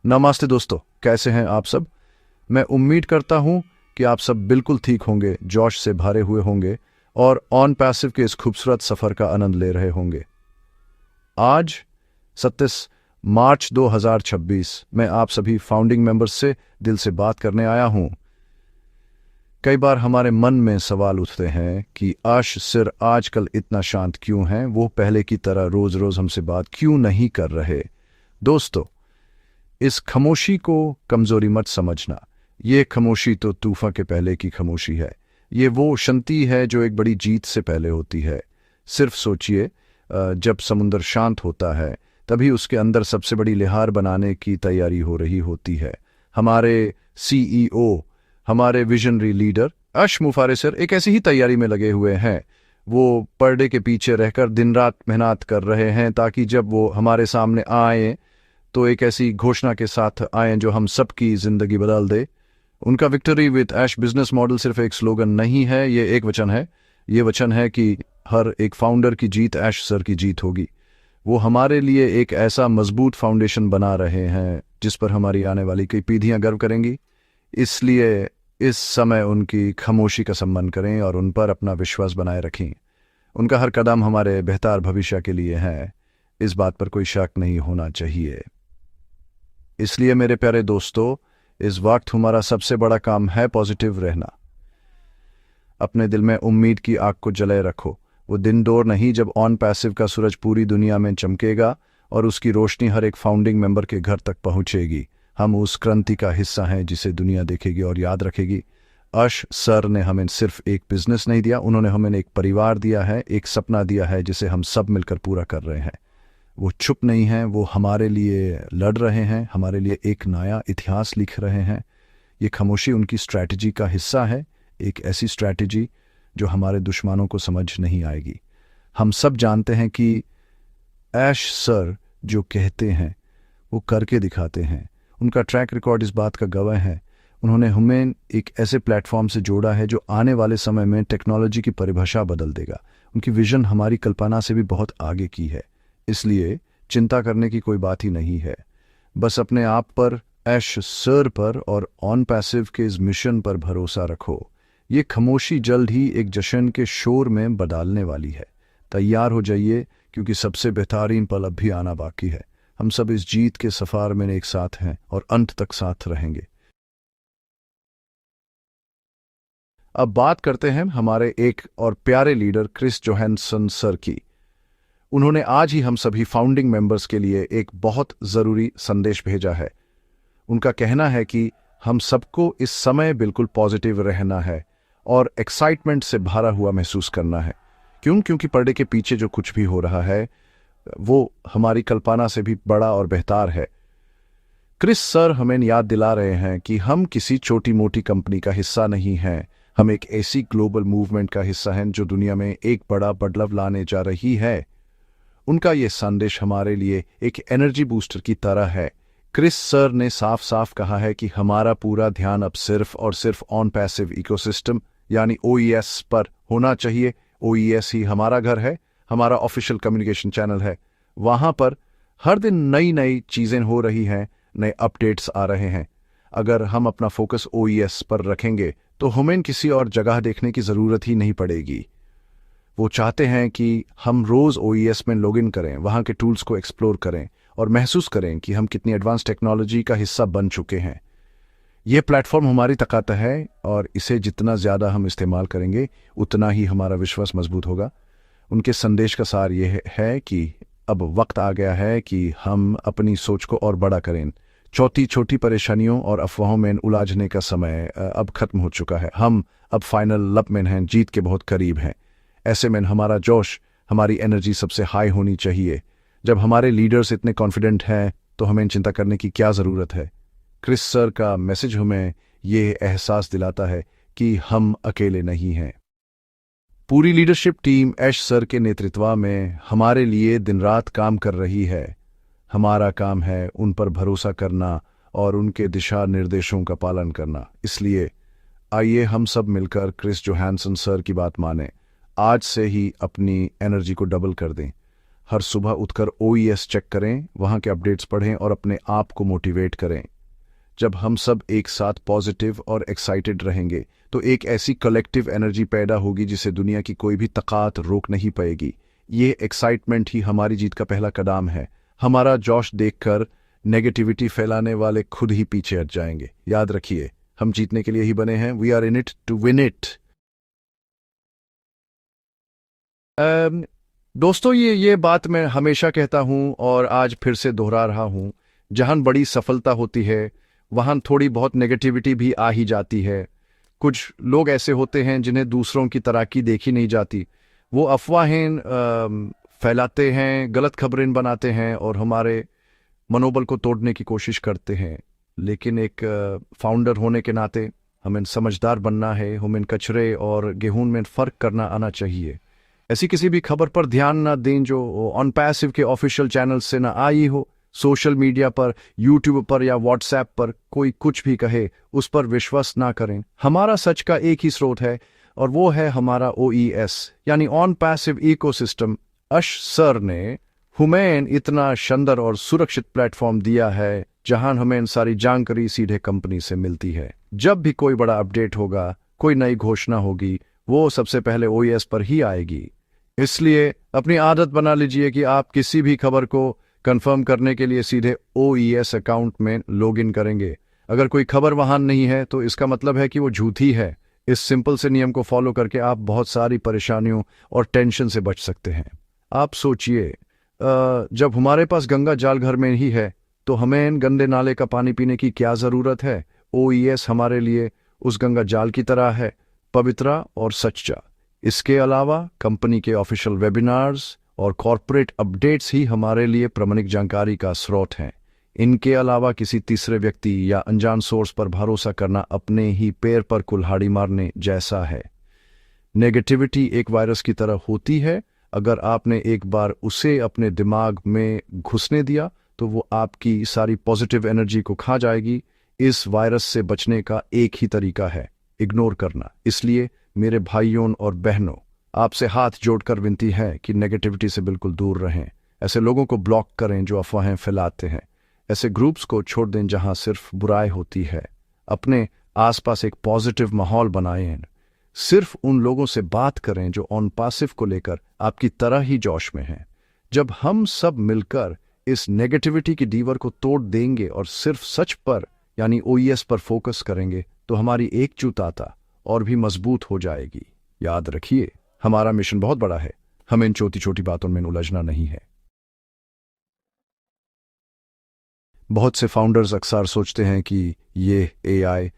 नमस्ते दोस्तों, कैसे हैं आप सब। मैं उम्मीद करता हूं कि आप सब बिल्कुल ठीक होंगे, जोश से भरे हुए होंगे और ऑन पैसिव के इस खूबसूरत सफर का आनंद ले रहे होंगे। आज 27 मार्च 2026 मैं आप सभी फाउंडिंग मेंबर्स से दिल से बात करने आया हूं। कई बार हमारे मन में सवाल उठते हैं कि आश सिर आजकल इतना शांत क्यों हैं, वो पहले की तरह रोज रोज हमसे बात क्यों नहीं कर रहे। दोस्तों, इस खामोशी को कमजोरी मत समझना। ये खामोशी तो तूफान के पहले की खामोशी है। ये वो शांति है जो एक बड़ी जीत से पहले होती है। सिर्फ सोचिए, जब समुद्र शांत होता है तभी उसके अंदर सबसे बड़ी लिहार बनाने की तैयारी हो रही होती है। हमारे सीईओ, हमारे विजनरी लीडर अश मुफारे सर एक ऐसी ही तैयारी में लगे हुए हैं। वो पर्दे के पीछे रहकर दिन रात मेहनत कर रहे हैं ताकि जब वो हमारे सामने आए तो एक ऐसी घोषणा के साथ आए जो हम सबकी जिंदगी बदल दे। उनका victory with ash business model सिर्फ एक स्लोगन नहीं है, ये एक वचन है। ये वचन है कि हर एक फाउंडर की जीत ऐश सर की जीत होगी। वो हमारे लिए एक ऐसा मजबूत फाउंडेशन बना रहे हैं जिस पर हमारी आने वाली कई पीढ़ियां गर्व करेंगी। इसलिए इस समय उनकी खामोशी का सम्मान करें और उन पर अपना विश्वास बनाए रखें। उनका हर कदम हमारे बेहतर भविष्य के लिए है, इस बात पर कोई शक नहीं होना चाहिए। इसलिए मेरे प्यारे दोस्तों, इस वक्त हमारा सबसे बड़ा काम है पॉजिटिव रहना। अपने दिल में उम्मीद की आग को जलाए रखो। वो दिन दूर नहीं जब ऑन पैसिव का सूरज पूरी दुनिया में चमकेगा और उसकी रोशनी हर एक फाउंडिंग मेंबर के घर तक पहुंचेगी। हम उस क्रांति का हिस्सा हैं जिसे दुनिया देखेगी और याद रखेगी। अश सर ने हमें सिर्फ एक बिजनेस नहीं दिया, उन्होंने हमें एक परिवार दिया है, एक सपना दिया है जिसे हम सब मिलकर पूरा कर रहे हैं। वो चुप नहीं हैं, वो हमारे लिए लड़ रहे हैं, हमारे लिए एक नया इतिहास लिख रहे हैं। ये खामोशी उनकी स्ट्रैटेजी का हिस्सा है, एक ऐसी स्ट्रैटेजी जो हमारे दुश्मनों को समझ नहीं आएगी। हम सब जानते हैं कि ऐश सर जो कहते हैं वो करके दिखाते हैं। उनका ट्रैक रिकॉर्ड इस बात का गवाह है। उन्होंने हमें एक ऐसे प्लेटफॉर्म से जोड़ा है जो आने वाले समय में टेक्नोलॉजी की परिभाषा बदल देगा। उनकी विजन हमारी कल्पना से भी बहुत आगे की है, इसलिए चिंता करने की कोई बात ही नहीं है। बस अपने आप पर, ऐश सर पर और ऑन पैसिव के इस मिशन पर भरोसा रखो। ये खामोशी जल्द ही एक जश्न के शोर में बदलने वाली है। तैयार हो जाइए, क्योंकि सबसे बेहतरीन पल अब भी आना बाकी है। हम सब इस जीत के सफर में एक साथ हैं और अंत तक साथ रहेंगे। अब बात करते हैं हमारे एक और प्यारे लीडर क्रिस जोहानसन सर की। उन्होंने आज ही हम सभी फाउंडिंग मेंबर्स के लिए एक बहुत ज़रूरी संदेश भेजा है। उनका कहना है कि हम सबको इस समय बिल्कुल पॉजिटिव रहना है और एक्साइटमेंट से भरा हुआ महसूस करना है। क्योंकि पर्दे के पीछे जो कुछ भी हो रहा है वो हमारी कल्पना से भी बड़ा और बेहतर है। क्रिस सर हमें याद दिला रहे हैं कि हम किसी छोटी मोटी कंपनी का हिस्सा नहीं हैं, हम एक ऐसी ग्लोबल मूवमेंट का हिस्सा हैं जो दुनिया में एक बड़ा बदलाव लाने जा रही है। उनका ये संदेश हमारे लिए एक एनर्जी बूस्टर की तरह है। क्रिस सर ने साफ साफ कहा है कि हमारा पूरा ध्यान अब सिर्फ और सिर्फ ऑन पैसिव इकोसिस्टम यानी ओईएस पर होना चाहिए। ओईएस ही हमारा घर है, हमारा ऑफिशियल कम्युनिकेशन चैनल है। वहां पर हर दिन नई नई चीजें हो रही हैं, नए अपडेट्स आ रहे हैं। अगर हम अपना फोकस ओईएस पर रखेंगे तो हमें किसी और जगह देखने की जरूरत ही नहीं पड़ेगी। वो चाहते हैं कि हम रोज ओईएस में लॉगिन करें, वहां के टूल्स को एक्सप्लोर करें और महसूस करें कि हम कितनी एडवांस टेक्नोलॉजी का हिस्सा बन चुके हैं। ये प्लेटफॉर्म हमारी ताकत है और इसे जितना ज़्यादा हम इस्तेमाल करेंगे उतना ही हमारा विश्वास मजबूत होगा। उनके संदेश का सार यह है कि अब वक्त आ गया है कि हम अपनी सोच को और बड़ा करें। छोटी छोटी परेशानियों और अफवाहों में उलझने का समय अब खत्म हो चुका है। हम अब फाइनल लप में हैं, जीत के बहुत करीब हैं। ऐसे में हमारा जोश, हमारी एनर्जी सबसे हाई होनी चाहिए। जब हमारे लीडर्स इतने कॉन्फिडेंट हैं तो हमें चिंता करने की क्या ज़रूरत है। क्रिस सर का मैसेज हमें ये एहसास दिलाता है कि हम अकेले नहीं हैं। पूरी लीडरशिप टीम ऐश सर के नेतृत्व में हमारे लिए दिन रात काम कर रही है। हमारा काम है उन पर भरोसा करना और उनके दिशा निर्देशों का पालन करना। इसलिए आइए हम सब मिलकर क्रिस जोहानसन सर की बात मानें। आज से ही अपनी एनर्जी को डबल कर दें। हर सुबह उठकर OES चेक करें, वहाँ के अपडेट्स पढ़ें और अपने आप को मोटिवेट करें। जब हम सब एक साथ पॉजिटिव और एक्साइटेड रहेंगे तो एक ऐसी कलेक्टिव एनर्जी पैदा होगी जिसे दुनिया की कोई भी ताकत रोक नहीं पाएगी। ये एक्साइटमेंट ही हमारी जीत का पहला कदम है। हमारा जोश देखकर नेगेटिविटी फैलाने वाले खुद ही पीछे हट जाएंगे। याद रखिए, हम जीतने के लिए ही बने हैं। We are in it to win it. दोस्तों, ये बात मैं हमेशा कहता हूं और आज फिर से दोहरा रहा हूं। जहां बड़ी सफलता होती है वहां थोड़ी बहुत नेगेटिविटी भी आ ही जाती है। कुछ लोग ऐसे होते हैं जिन्हें दूसरों की तरक्की देखी नहीं जाती। वो अफवाहें फैलाते हैं, गलत खबरें बनाते हैं और हमारे मनोबल को तोड़ने की कोशिश करते हैं। लेकिन एक फाउंडर होने के नाते हमें समझदार बनना है। हमें कचरे और गेहूं में फ़र्क करना आना चाहिए। ऐसी किसी भी खबर पर ध्यान ना दें जो ऑन पैसिव के ऑफिशियल चैनल से ना आई हो। सोशल मीडिया पर, यूट्यूब पर या व्हाट्सएप पर कोई कुछ भी कहे, उस पर विश्वास ना करें। हमारा सच का एक ही स्रोत है और वो है हमारा OES यानी ऑन पैसिव इकोसिस्टम। अश सर ने हमें इतना शानदार और सुरक्षित प्लेटफॉर्म दिया है जहां हमें सारी जानकारी सीधे कंपनी से मिलती है। जब भी कोई बड़ा अपडेट होगा, कोई नई घोषणा होगी, वो सबसे पहले OES पर ही आएगी। इसलिए अपनी आदत बना लीजिए कि आप किसी भी खबर को कंफर्म करने के लिए सीधे OES अकाउंट में लॉगिन करेंगे। अगर कोई खबर वहां नहीं है तो इसका मतलब है कि वो झूठी है। इस सिंपल से नियम को फॉलो करके आप बहुत सारी परेशानियों और टेंशन से बच सकते हैं। आप सोचिए, जब हमारे पास गंगा जल घर में ही है तो हमें गंदे नाले का पानी पीने की क्या ज़रूरत है। OES हमारे लिए उस गंगा जल की तरह है, पवित्र और सच्चा। इसके अलावा कंपनी के ऑफिशियल वेबिनार्स और कॉर्पोरेट अपडेट्स ही हमारे लिए प्रामाणिक जानकारी का स्रोत हैं। इनके अलावा किसी तीसरे व्यक्ति या अनजान सोर्स पर भरोसा करना अपने ही पैर पर कुल्हाड़ी मारने जैसा है। नेगेटिविटी एक वायरस की तरह होती है। अगर आपने एक बार उसे अपने दिमाग में घुसने दिया तो वो आपकी सारी पॉजिटिव एनर्जी को खा जाएगी। इस वायरस से बचने का एक ही तरीका है, इग्नोर करना। इसलिए मेरे भाइयों और बहनों, आपसे हाथ जोड़कर विनती है कि नेगेटिविटी से बिल्कुल दूर रहें। ऐसे लोगों को ब्लॉक करें जो अफवाहें फैलाते हैं। ऐसे ग्रुप्स को छोड़ दें जहां सिर्फ बुराई होती है। अपने आसपास एक पॉजिटिव माहौल बनाएं। सिर्फ उन लोगों से बात करें जो ऑन पैसिव को लेकर आपकी तरह ही जोश में हैं। जब हम सब मिलकर इस नेगेटिविटी की दीवार को तोड़ देंगे और सिर्फ सच पर यानी OES पर फोकस करेंगे तो हमारी एकजुटता और भी मजबूत हो जाएगी। याद रखिए, हमारा मिशन बहुत बड़ा है। हमें इन छोटी छोटी बातों में उलझना नहीं है। बहुत से फाउंडर्स अक्सर सोचते हैं कि ये AI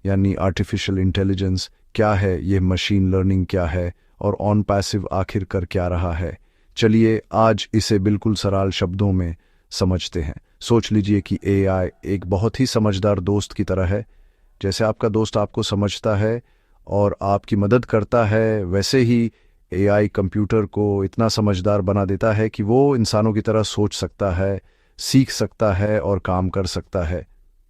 यानी आर्टिफिशियल इंटेलिजेंस क्या है, ये मशीन लर्निंग क्या है और ऑन पैसिव आखिर कर क्या रहा है। चलिए आज इसे बिल्कुल सरल शब्दों में समझते हैं। सोच लीजिए कि AI एक बहुत ही समझदार दोस्त की तरह है। जैसे आपका दोस्त आपको समझता है और आपकी मदद करता है, वैसे ही AI कंप्यूटर को इतना समझदार बना देता है कि वो इंसानों की तरह सोच सकता है, सीख सकता है और काम कर सकता है।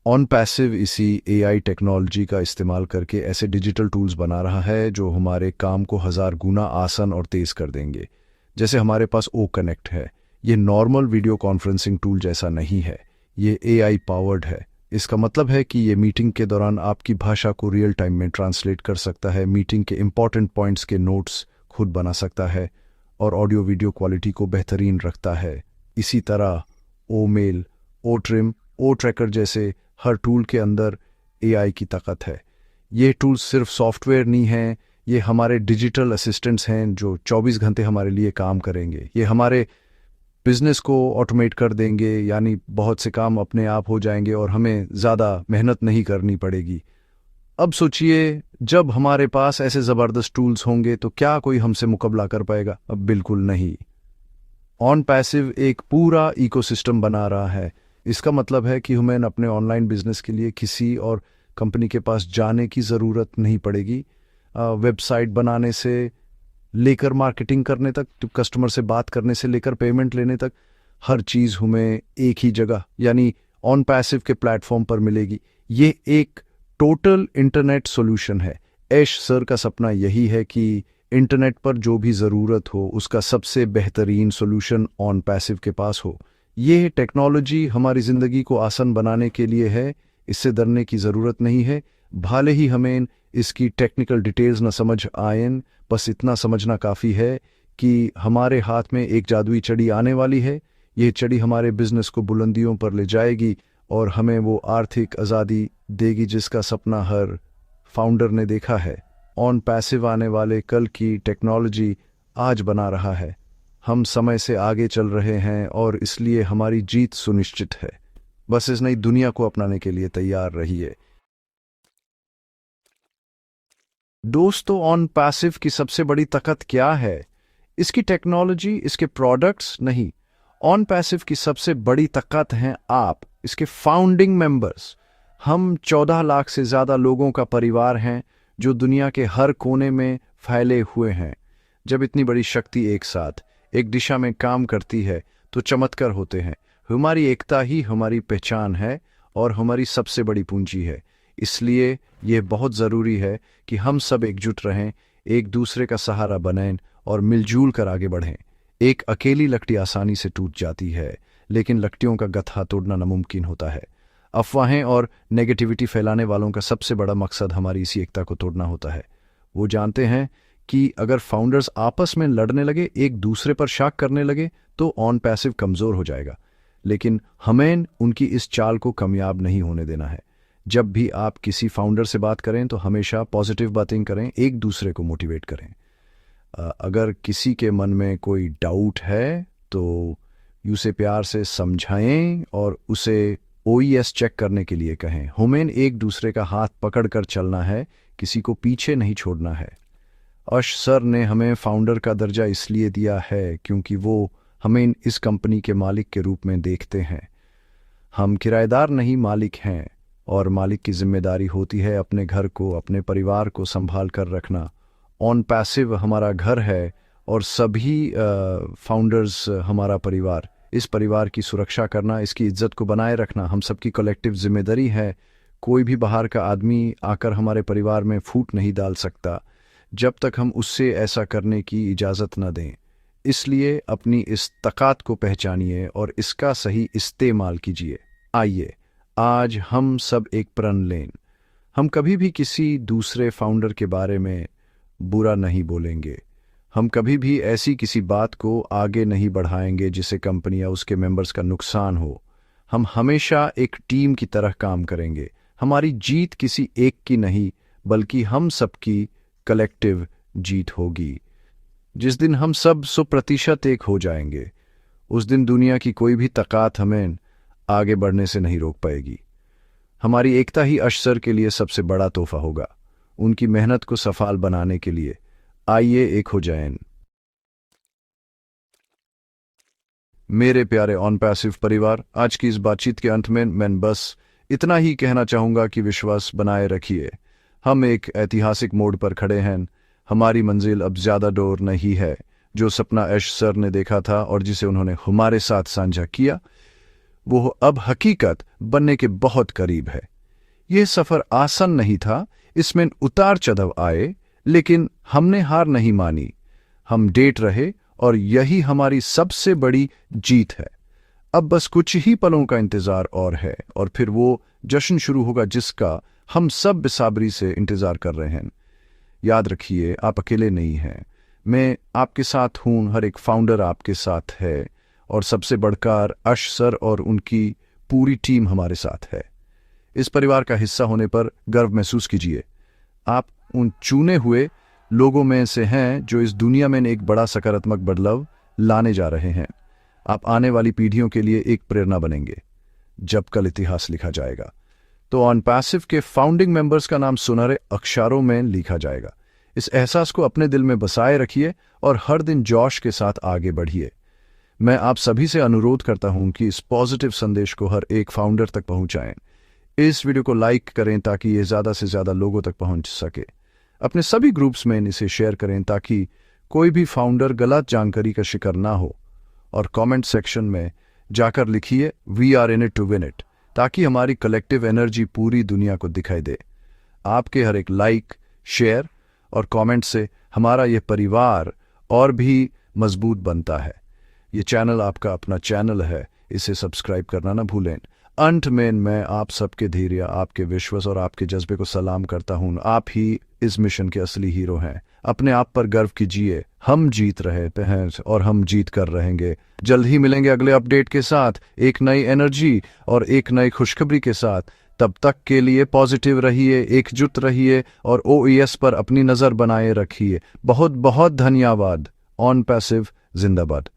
ऑन पैसिव इसी AI टेक्नोलॉजी का इस्तेमाल करके ऐसे डिजिटल टूल्स बना रहा है जो हमारे काम को 1000 गुना आसान और तेज कर देंगे। जैसे हमारे पास O कनेक्ट है। ये नॉर्मल वीडियो कॉन्फ्रेंसिंग टूल जैसा नहीं है, ये AI पावर्ड है। इसका मतलब है कि ये मीटिंग के दौरान आपकी भाषा को रियल टाइम में ट्रांसलेट कर सकता है, मीटिंग के इंपॉर्टेंट पॉइंट्स के नोट्स खुद बना सकता है और ऑडियो वीडियो क्वालिटी को बेहतरीन रखता है। इसी तरह OMail, OTrim, OTracker जैसे हर टूल के अंदर AI की ताकत है। ये टूल्स सिर्फ सॉफ्टवेयर नहीं हैं, ये हमारे डिजिटल असिस्टेंट्स हैं जो 24 घंटे हमारे लिए काम करेंगे। ये हमारे बिजनेस को ऑटोमेट कर देंगे, यानी बहुत से काम अपने आप हो जाएंगे और हमें ज़्यादा मेहनत नहीं करनी पड़ेगी। अब सोचिए, जब हमारे पास ऐसे ज़बरदस्त टूल्स होंगे तो क्या कोई हमसे मुकाबला कर पाएगा? अब बिल्कुल नहीं। ऑन पैसिव एक पूरा इकोसिस्टम बना रहा है। इसका मतलब है कि हमें अपने ऑनलाइन बिजनेस के लिए किसी और कंपनी के पास जाने की ज़रूरत नहीं पड़ेगी। वेबसाइट बनाने से लेकर मार्केटिंग करने तक, तो कस्टमर से बात करने से लेकर पेमेंट लेने तक, हर चीज़ हमें एक ही जगह यानी ऑन पैसिव के प्लेटफॉर्म पर मिलेगी। ये एक टोटल इंटरनेट सॉल्यूशन है। ऐश सर का सपना यही है कि इंटरनेट पर जो भी ज़रूरत हो उसका सबसे बेहतरीन सॉल्यूशन ऑन पैसिव के पास हो। ये टेक्नोलॉजी हमारी ज़िंदगी को आसान बनाने के लिए है, इससे डरने की ज़रूरत नहीं है। भले ही हमें इसकी टेक्निकल डिटेल्स न समझ आएं, बस इतना समझना काफ़ी है कि हमारे हाथ में एक जादुई छड़ी आने वाली है। यह छड़ी हमारे बिजनेस को बुलंदियों पर ले जाएगी और हमें वो आर्थिक आज़ादी देगी जिसका सपना हर फाउंडर ने देखा है। ऑन पैसिव आने वाले कल की टेक्नोलॉजी आज बना रहा है। हम समय से आगे चल रहे हैं और इसलिए हमारी जीत सुनिश्चित है। बस इस नई दुनिया को अपनाने के लिए तैयार रहिए। दोस्तों, ऑन पैसिव की सबसे बड़ी ताकत क्या है? इसकी टेक्नोलॉजी, इसके प्रोडक्ट्स नहीं। ऑन पैसिव की सबसे बड़ी ताकत हैं आप, इसके फाउंडिंग मेंबर्स। हम 14 लाख से ज़्यादा लोगों का परिवार हैं जो दुनिया के हर कोने में फैले हुए हैं। जब इतनी बड़ी शक्ति एक साथ एक दिशा में काम करती है तो चमत्कार होते हैं। हमारी एकता ही हमारी पहचान है और हमारी सबसे बड़ी पूंजी है। इसलिए यह बहुत ज़रूरी है कि हम सब एकजुट रहें, एक दूसरे का सहारा बनें और मिलजुल कर आगे बढ़ें। एक अकेली लकड़ी आसानी से टूट जाती है, लेकिन लकड़ियों का गट्ठा तोड़ना नामुमकिन होता है। अफवाहें और नेगेटिविटी फैलाने वालों का सबसे बड़ा मकसद हमारी इसी एकता को तोड़ना होता है। वो जानते हैं कि अगर फाउंडर्स आपस में लड़ने लगे, एक दूसरे पर शक करने लगे, तो ऑन पैसिव कमज़ोर हो जाएगा। लेकिन हमें उनकी इस चाल को कामयाब नहीं होने देना है। जब भी आप किसी फाउंडर से बात करें तो हमेशा पॉजिटिव बातें करें, एक दूसरे को मोटिवेट करें। अगर किसी के मन में कोई डाउट है तो उसे प्यार से समझाएं और उसे ओईएस चेक करने के लिए कहें। हमें एक दूसरे का हाथ पकड़कर चलना है, किसी को पीछे नहीं छोड़ना है। अश सर ने हमें फाउंडर का दर्जा इसलिए दिया है क्योंकि वो हमें इस कंपनी के मालिक के रूप में देखते हैं। हम किराएदार नहीं, मालिक हैं, और मालिक की जिम्मेदारी होती है अपने घर को, अपने परिवार को संभाल कर रखना। ऑन पैसिव हमारा घर है और सभी फाउंडर्स हमारा परिवार। इस परिवार की सुरक्षा करना, इसकी इज्जत को बनाए रखना हम सबकी कलेक्टिव जिम्मेदारी है। कोई भी बाहर का आदमी आकर हमारे परिवार में फूट नहीं डाल सकता जब तक हम उससे ऐसा करने की इजाज़त न दें। इसलिए अपनी इस ताकत को पहचानिए और इसका सही इस्तेमाल कीजिए। आइए आज हम सब एक प्रण लें। हम कभी भी किसी दूसरे फाउंडर के बारे में बुरा नहीं बोलेंगे। हम कभी भी ऐसी किसी बात को आगे नहीं बढ़ाएंगे जिससे कंपनी या उसके मेंबर्स का नुकसान हो। हम हमेशा एक टीम की तरह काम करेंगे। हमारी जीत किसी एक की नहीं बल्कि हम सबकी कलेक्टिव जीत होगी। जिस दिन हम सब 100% एक हो जाएंगे, उस दिन दुनिया की कोई भी ताकत हमें आगे बढ़ने से नहीं रोक पाएगी। हमारी एकता ही अशसर के लिए सबसे बड़ा तोहफा होगा, उनकी मेहनत को सफल बनाने के लिए। आइए एक हो जाएं। मेरे प्यारे ऑन पैसिव परिवार, आज की इस बातचीत के अंत में मैं बस इतना ही कहना चाहूंगा कि विश्वास बनाए रखिए। हम एक ऐतिहासिक मोड़ पर खड़े हैं। हमारी मंजिल अब ज्यादा दूर नहीं है। जो सपना ऐश सर ने देखा था और जिसे उन्होंने हमारे साथ साझा किया, वो अब हकीकत बनने के बहुत करीब है। यह सफर आसान नहीं था, इसमें उतार चढ़ाव आए, लेकिन हमने हार नहीं मानी। हम डेट रहे और यही हमारी सबसे बड़ी जीत है। अब बस कुछ ही पलों का इंतजार और है और फिर वो जश्न शुरू होगा जिसका हम सब बेसब्री से इंतजार कर रहे हैं। याद रखिए, आप अकेले नहीं हैं। मैं आपके साथ हूं, हर एक फाउंडर आपके साथ है और सबसे बढ़कर अश सर और उनकी पूरी टीम हमारे साथ है। इस परिवार का हिस्सा होने पर गर्व महसूस कीजिए। आप उन चुने हुए लोगों में से हैं जो इस दुनिया में एक बड़ा सकारात्मक बदलाव लाने जा रहे हैं। आप आने वाली पीढ़ियों के लिए एक प्रेरणा बनेंगे जब कल इतिहास लिखा जाएगा। तो ऑन पैसिव के फाउंडिंग मेंबर्स का नाम सुनहरे अक्षरों में लिखा जाएगा। इस एहसास को अपने दिल में बसाए रखिए और हर दिन जोश के साथ आगे बढ़िए। मैं आप सभी से अनुरोध करता हूं कि इस पॉजिटिव संदेश को हर एक फाउंडर तक पहुंचाएं। इस वीडियो को लाइक करें ताकि ये ज़्यादा से ज़्यादा लोगों तक पहुंच सके। अपने सभी ग्रुप्स में इसे शेयर करें ताकि कोई भी फाउंडर गलत जानकारी का शिकार ना हो। और कमेंट सेक्शन में जाकर लिखिए we are in it to win it, ताकि हमारी कलेक्टिव एनर्जी पूरी दुनिया को दिखाई दे। आपके हर एक लाइक, शेयर और कमेंट से हमारा ये परिवार और भी मजबूत बनता है। ये चैनल आपका अपना चैनल है, इसे सब्सक्राइब करना ना भूलें। अंत में मैं आप सबके धैर्य, आपके विश्वास और आपके जज्बे को सलाम करता हूँ। आप ही इस मिशन के असली हीरो हैं। अपने आप पर गर्व कीजिए। हम जीत रहे हैं और हम जीत कर रहेंगे। जल्द ही मिलेंगे अगले अपडेट के साथ, एक नई एनर्जी और एक नई खुशखबरी के साथ। तब तक के लिए पॉजिटिव रहिए, एकजुट रहिए और OES पर अपनी नज़र बनाए रखिए। बहुत बहुत धन्यवाद। ऑन पैसिव जिंदाबाद।